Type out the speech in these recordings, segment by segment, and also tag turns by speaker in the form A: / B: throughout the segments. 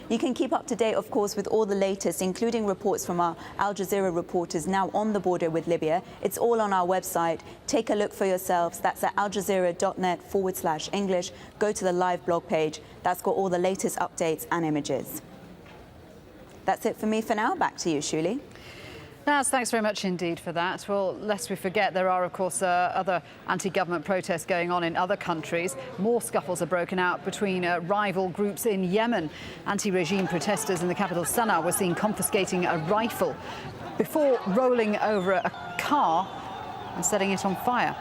A: You can keep up to date, of course, with all the latest, including reports from our Al Jazeera reporters now on the border with Libya. It's all on our website. Take a look for yourselves. That's at aljazeera.net/English. Go to the live blog page. That's got all the latest updates and images. That's it for me for now. Back to you, Shuli.
B: Naz, thanks very much indeed for that. Well, lest we forget, there are, of course, other anti-government protests going on in other countries. More scuffles are broken out between rival groups in Yemen. Anti-regime protesters in the capital Sana'a were seen confiscating a rifle before rolling over a car and setting it on fire.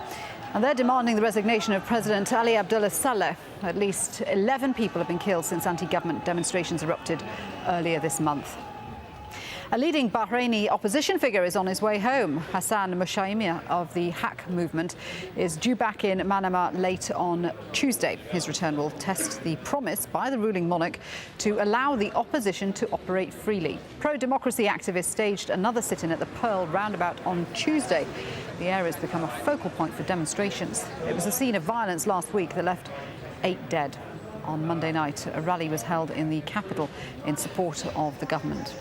B: And they're demanding the resignation of President Ali Abdullah Saleh. At least 11 people have been killed since anti-government demonstrations erupted earlier this month. A leading Bahraini opposition figure is on his way home. Hassan Mushaimi of the Haq movement is due back in Manama late on Tuesday. His return will test the promise by the ruling monarch to allow the opposition to operate freely. Pro-democracy activists staged another sit-in at the Pearl roundabout on Tuesday. The area has become a focal point for demonstrations. It was a scene of violence last week that left 8 dead. On Monday night, a rally was held in the capital in support of the government.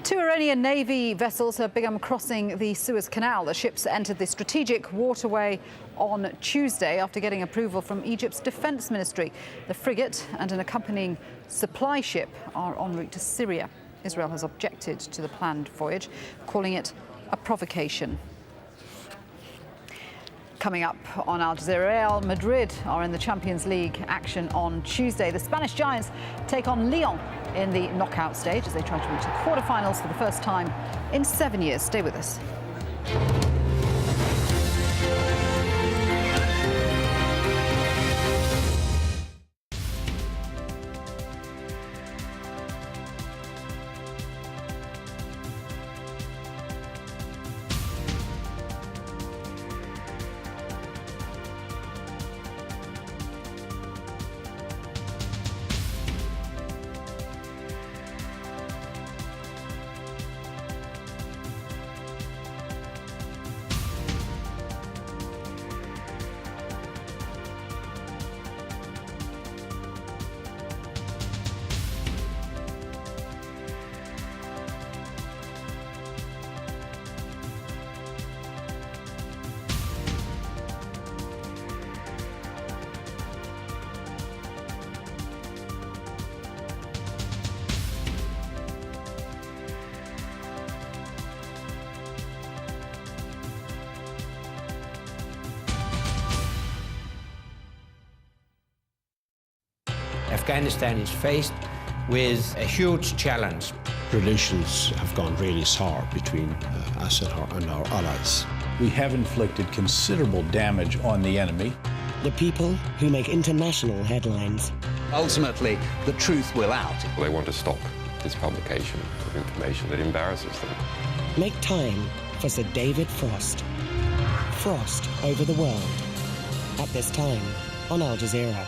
B: 2 Iranian Navy vessels have begun crossing the Suez Canal. The ships entered the strategic waterway on Tuesday after getting approval from Egypt's defense ministry. The frigate and an accompanying supply ship are en route to Syria. Israel has objected to the planned voyage, calling it a provocation. Coming up on Al Jazeera, Real Madrid are in the Champions League action on Tuesday. The Spanish Giants take on Lyon in the knockout stage as they try to reach the quarterfinals for the first time in 7 years. Stay with us.
C: Afghanistan is faced with a huge challenge.
D: Relations have gone really sour between us and our allies.
E: We have inflicted considerable damage on the enemy.
F: The people who make international headlines.
G: Ultimately, the truth will out.
H: They want to stop this publication of information that embarrasses them.
F: Make time for Sir David Frost. Frost over the world. At this time on Al Jazeera.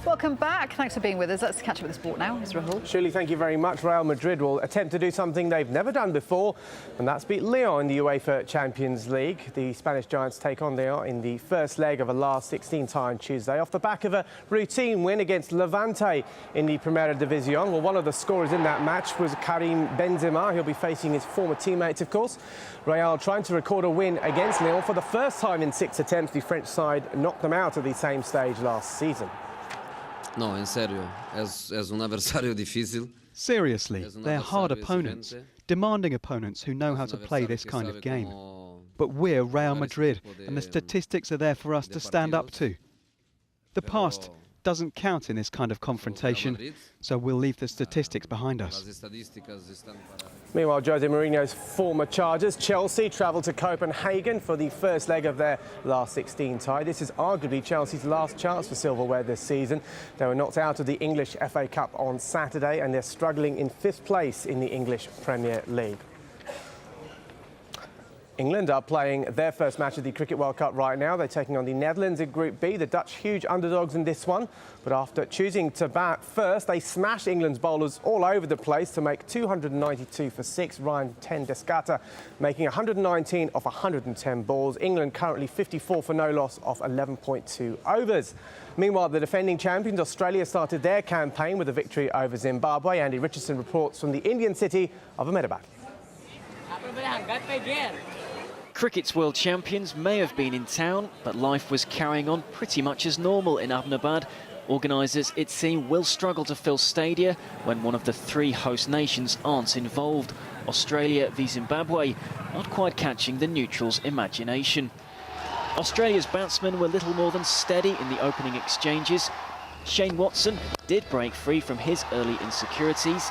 B: Welcome back. Thanks for being with us. Let's catch up with the sport now. It's Rahul.
I: Shirley, thank you very much. Real Madrid will attempt to do something they've never done before, and that's beat Lyon in the UEFA Champions League. The Spanish Giants take on Lyon in the first leg of a last 16 tie on Tuesday, off the back of a routine win against Levante in the Primera División. Well, one of the scorers in that match was Karim Benzema. He'll be facing his former teammates, of course. Real trying to record a win against Lyon for the first time in 6 attempts. The French side knocked them out at the same stage last season.
J: No, en serio, es un adversario difícil.
K: Seriously, they're hard opponents, demanding opponents who know how to play this kind of game. But we're Real Madrid, and the statistics are there for us to stand up to. The past doesn't count in this kind of confrontation, so we'll leave the statistics behind us.
I: Meanwhile, Jose Mourinho's former Chargers, Chelsea, travel to Copenhagen for the first leg of their last 16 tie. This is arguably Chelsea's last chance for silverware this season. They were knocked out of the English FA Cup on Saturday, and they're struggling in 5th place in the English Premier League. England are playing their first match of the Cricket World Cup right now. They're taking on the Netherlands in Group B. The Dutch huge underdogs in this one. But after choosing to bat first, they smashed England's bowlers all over the place to make 292 for 6. Ryan ten Descata making 119 off 110 balls. England currently 54 for no loss off 11.2 overs. Meanwhile, the defending champions Australia started their campaign with a victory over Zimbabwe. Andy Richardson reports from the Indian city of Ahmedabad.
L: Cricket's world champions may have been in town, but life was carrying on pretty much as normal in Ahmedabad. Organisers, it seemed, will struggle to fill stadia when one of the three host nations aren't involved. Australia v Zimbabwe, not quite catching the neutrals' imagination. Australia's batsmen were little more than steady in the opening exchanges. Shane Watson did break free from his early insecurities,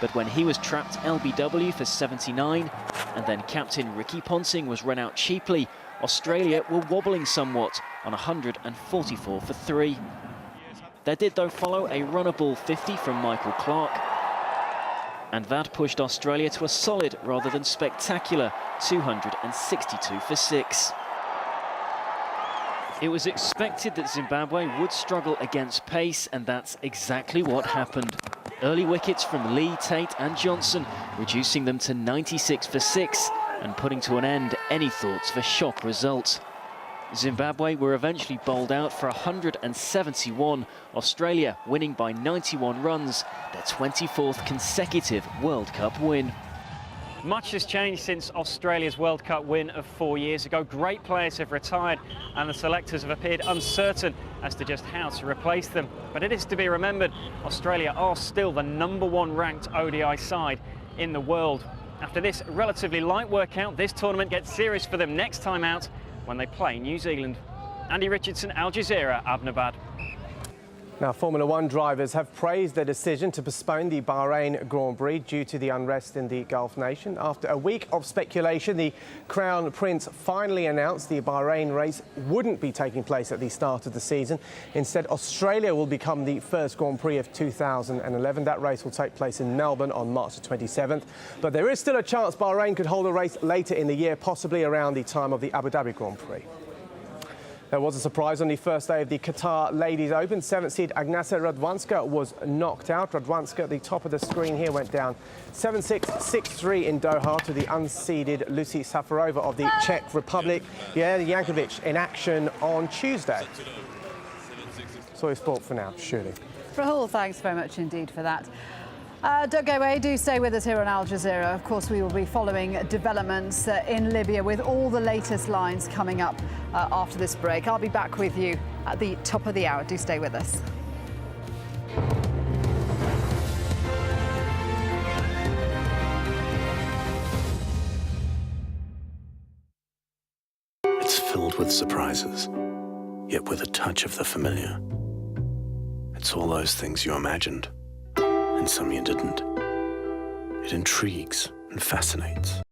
L: but when he was trapped LBW for 79 and then captain Ricky Ponting was run out cheaply, Australia were wobbling somewhat on 144 for 3. There did though follow a runnable 50 from Michael Clarke, and that pushed Australia to a solid rather than spectacular 262 for 6. It was expected that Zimbabwe would struggle against pace, and that's exactly what happened. Early wickets from Lee, Tate and Johnson, reducing them to 96 for 6 and putting to an end any thoughts for shock results. Zimbabwe were eventually bowled out for 171, Australia winning by 91 runs, their 24th consecutive World Cup win.
M: Much has changed since Australia's World Cup win of 4 years ago. Great players have retired and the selectors have appeared uncertain as to just how to replace them. But it is to be remembered, Australia are still the #1 ranked ODI side in the world. After this relatively light workout, this tournament gets serious for them next time out when they play New Zealand. Andy Richardson, Al Jazeera, Ahmedabad.
I: Now, Formula One drivers have praised their decision to postpone the Bahrain Grand Prix due to the unrest in the Gulf nation. After a week of speculation, the Crown Prince finally announced the Bahrain race wouldn't be taking place at the start of the season. Instead, Australia will become the first Grand Prix of 2011. That race will take place in Melbourne on March the 27th. But there is still a chance Bahrain could hold a race later in the year, possibly around the time of the Abu Dhabi Grand Prix. There was a surprise on the first day of the Qatar Ladies Open. 7th seed Agnieszka Radwanska was knocked out. Radwanska, at the top of the screen here, went down 7-6, 6-3 in Doha to the unseeded Lucy Safarova of the Czech Republic. Yeah, Jankovic in action on Tuesday. That's all your sport for now, surely.
B: Rahul, thanks very much indeed for that. Don't go away, do stay with us here on Al Jazeera. Of course, we will be following developments in Libya with all the latest lines coming up after this break. I'll be back with you at the top of the hour. Do stay with us.
N: It's filled with surprises, yet with a touch of the familiar. It's all those things you imagined, and some you didn't. It intrigues and fascinates.